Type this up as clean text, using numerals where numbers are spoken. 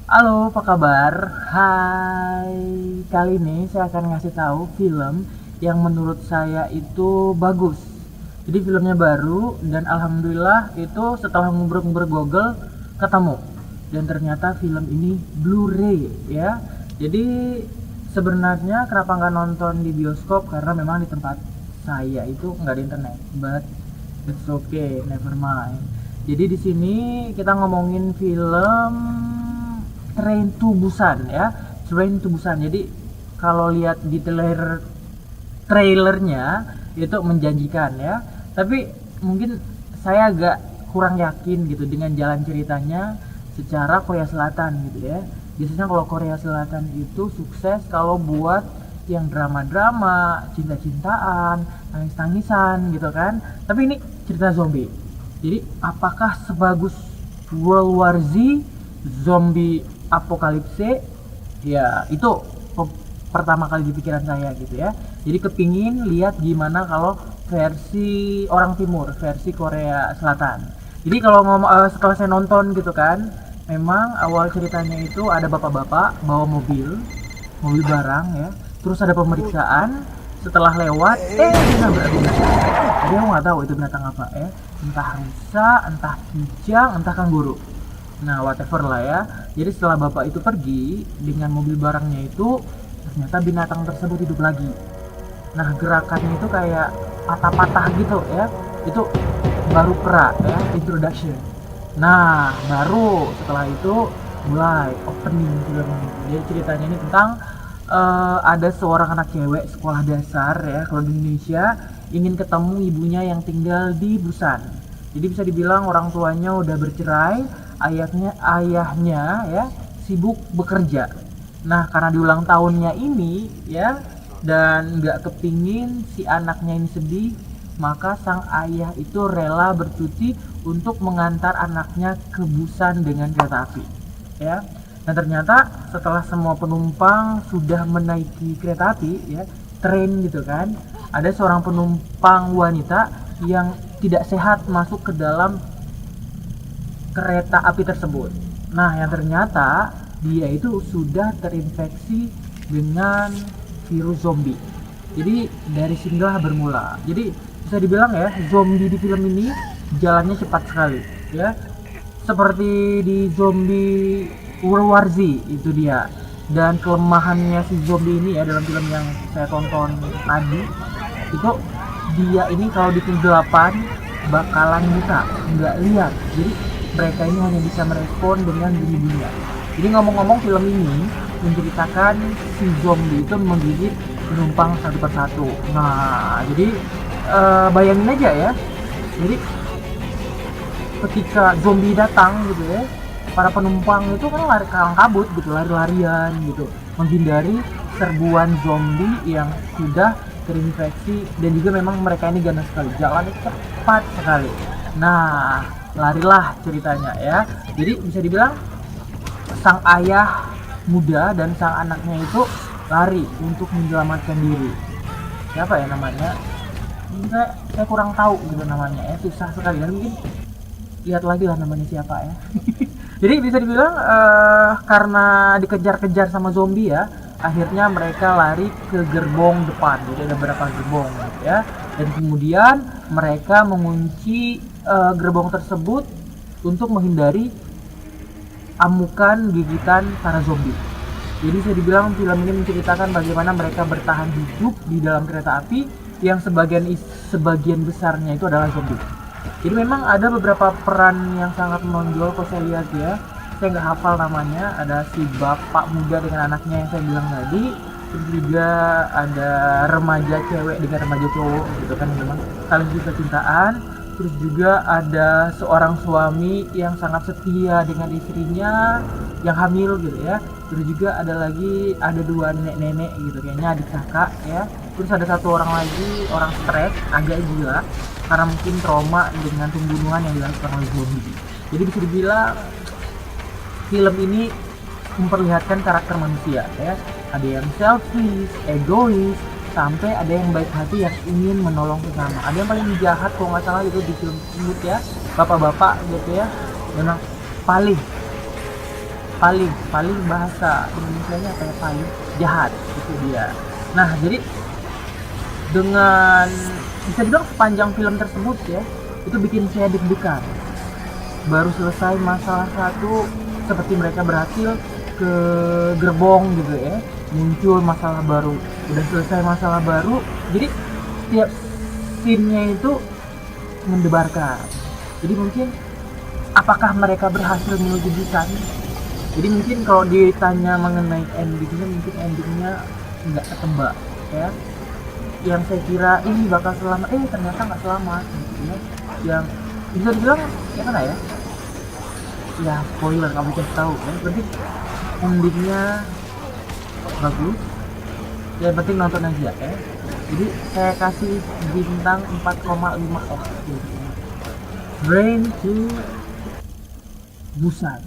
Halo, apa kabar? Hai, kali ini saya akan ngasih tahu film yang menurut saya itu bagus. Jadi filmnya baru dan alhamdulillah itu setelah ngubrek-ngubrek Google ketemu. Dan ternyata film ini Blu-ray ya. Jadi sebenarnya kenapa nggak nonton di bioskop karena memang di tempat saya itu nggak ada internet. But it's okay, never mind. Jadi di sini kita ngomongin film Train to Busan ya, Train to Busan. Jadi kalau lihat di trailernya itu menjanjikan ya, tapi mungkin saya agak kurang yakin gitu dengan jalan ceritanya secara Korea Selatan gitu ya. Biasanya kalau Korea Selatan itu sukses kalau buat yang drama-drama, cinta-cintaan, tangis-tangisan gitu kan. Tapi ini cerita zombie. Jadi apakah sebagus World War Z, zombie apokalipse? Ya itu pertama kali di pikiran saya gitu ya. Jadi kepingin lihat gimana kalau versi orang timur, versi Korea Selatan. Jadi kalau setelah saya nonton gitu kan, memang awal ceritanya itu ada bapak-bapak bawa mobil barang ya, terus ada pemeriksaan. Setelah lewat dia nabrak binatang. Jadi aku nggak tahu itu binatang apa ya, entah rusa, entah kijang, entah kanguru. Nah whatever lah ya. Jadi setelah bapak itu pergi dengan mobil barangnya itu, ternyata binatang tersebut hidup lagi. Nah gerakannya itu kayak patah-patah gitu ya. Itu baru ya, introduction. Nah baru setelah itu mulai opening filmnya. Jadi ceritanya ini tentang ada seorang anak cewek sekolah dasar ya, kalau di Indonesia, ingin ketemu ibunya yang tinggal di Busan. Jadi bisa dibilang orang tuanya udah bercerai, ayahnya ya sibuk bekerja. Nah karena di ulang tahunnya ini ya, dan nggak kepingin si anaknya ini sedih, maka sang ayah itu rela bercuti untuk mengantar anaknya ke Busan dengan kereta api ya. Dan ternyata setelah semua penumpang sudah menaiki kereta api ya, train gitu kan, ada seorang penumpang wanita yang tidak sehat masuk ke dalam kereta api tersebut. Nah yang ternyata dia itu sudah terinfeksi dengan virus zombie. Jadi dari sinilah bermula. Jadi bisa dibilang ya, zombie di film ini jalannya cepat sekali ya, seperti di zombie World War Z itu dia. Dan kelemahannya si zombie ini ya dalam film yang saya tonton tadi itu, dia ini kalau di kegelapan bakalan buta, nggak lihat. Jadi mereka ini hanya bisa merespon dengan bunyi-bunyian. Jadi ngomong-ngomong, film ini menceritakan si zombie itu menggigit penumpang satu persatu. Nah jadi bayangin aja ya, jadi ketika zombie datang gitu ya, para penumpang itu kan lari kalang kabut gitu, lari-larian gitu, menghindari serbuan zombie yang sudah terinfeksi. Dan juga memang mereka ini ganas sekali, jalannya cepat sekali. Nah larilah ceritanya ya. Jadi bisa dibilang sang ayah muda dan sang anaknya itu lari untuk menyelamatkan diri. Siapa ya namanya? Saya kurang tahu gitu namanya ya, susah sekali. Dan mungkin lihat lagi lah namanya siapa ya. Jadi bisa dibilang karena dikejar-kejar sama zombie ya, akhirnya mereka lari ke gerbong depan. Jadi ada beberapa gerbong gitu ya. Dan kemudian mereka mengunci gerbong tersebut untuk menghindari amukan gigitan para zombie. Jadi bisa dibilang film ini menceritakan bagaimana mereka bertahan hidup di dalam kereta api yang sebagian besarnya itu adalah zombie. Jadi memang ada beberapa peran yang sangat menonjol kalau saya lihat ya. Saya nggak hafal namanya. Ada si bapak muda dengan anaknya yang saya bilang tadi. Terus juga ada remaja cewek dengan remaja cowok gitu kan, memang saling cinta-cintaan. Terus juga ada seorang suami yang sangat setia dengan istrinya yang hamil gitu ya. Terus juga ada dua nenek-nenek gitu, kayaknya adik kakak ya. Terus ada satu orang lagi, orang stres, agak gila karena mungkin trauma dengan pembunuhan yang dilakukan oleh zombie. Jadi bisa dibilang film ini memperlihatkan karakter manusia ya. Ada yang selfish, egois, sampai ada yang baik hati yang ingin menolong sesama. Ada yang paling jahat kalau nggak salah itu di film tersebut ya, bapak-bapak gitu ya, memang paling paling paling bahasa Indonesianya apa ya, paling jahat itu dia. Nah jadi dengan bisa dibilang sepanjang film tersebut ya, itu bikin saya deg-degan. Baru selesai masalah satu, seperti mereka berhasil ke gerbong gitu ya, muncul masalah baru, udah selesai masalah baru, jadi setiap scene-nya itu mendebarkan. Jadi mungkin apakah mereka berhasil menuju busan. Jadi mungkin kalau ditanya mengenai endingnya, mungkin endingnya nggak ketebak ya. Yang saya kira ini bakal selamat, ternyata nggak selamat gitu ya. Yang bisa dibilang ya mana ya spoiler kamu kasih tahu ya, berarti endingnya bagus ya, yang penting nonton aja ya. Jadi saya kasih bintang 4,5 gitu. Train to Busan.